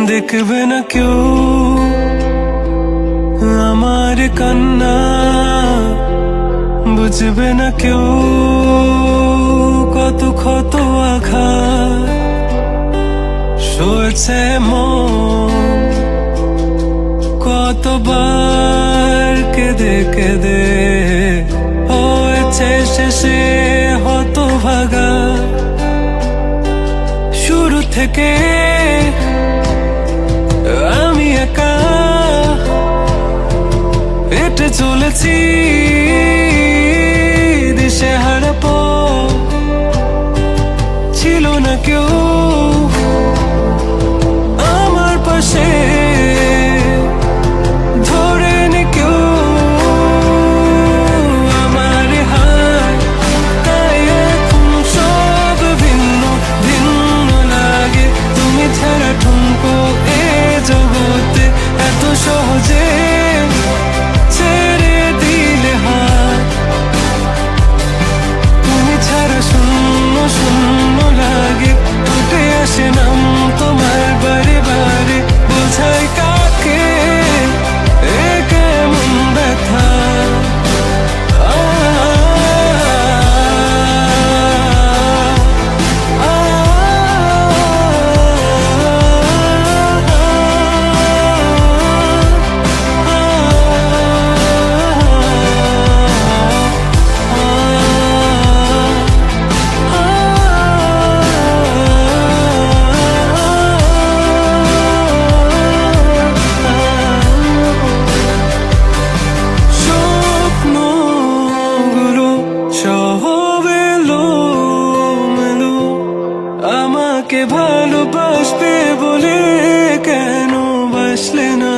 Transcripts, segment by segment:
দেখবে না কেউ আমার কান্না, বুঝবে না কেউ কত ক্ষত আঘাত সয়েছে মন, কতবার কেঁদে কেঁদে হয়েছে শেষে হতভাগা। শুরু থেকে আমি একা হেঁটে চলেছি দিশেহারা পথ, ছিল না কেউ আমার পাশে, ধরে নি কেউ আমার হাত, তাই এখন সব ভিন্ন ভিন্ন লাগে। তুমি ছাড়া ঠুনকো এ জগতে এত সহজে ছেড়ে দিলে হাত, তুমি ছাড়া শূন্য শূন্য লাগে। উঠে আসে নাম তোমার বারে বারে, বোঝাই কাকে এ কেমন ব্যথা। আমাকে ভালোবাসবে বলে কেন বাসলে না?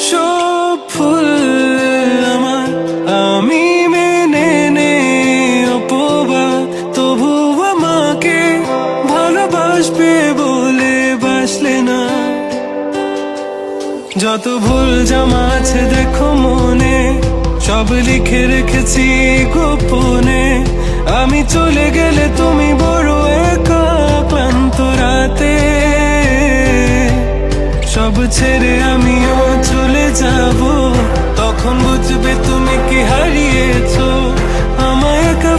সব ফুল আমার আমি মেনে নে অপবাদ, তবু আমাকে ভালোবাসবে বলে বাসলে না। যত ভুল জমা আছে দেখো মনে, সব লিখে রেখেছি গোপনে। আমি চলে গেলে তুমি বড় একা ক্লান্ত রাতে, সব ছেড়ে আমিও চলে যাব, তখন বুঝবে তুমি কি হারিয়েছো আমায় একা।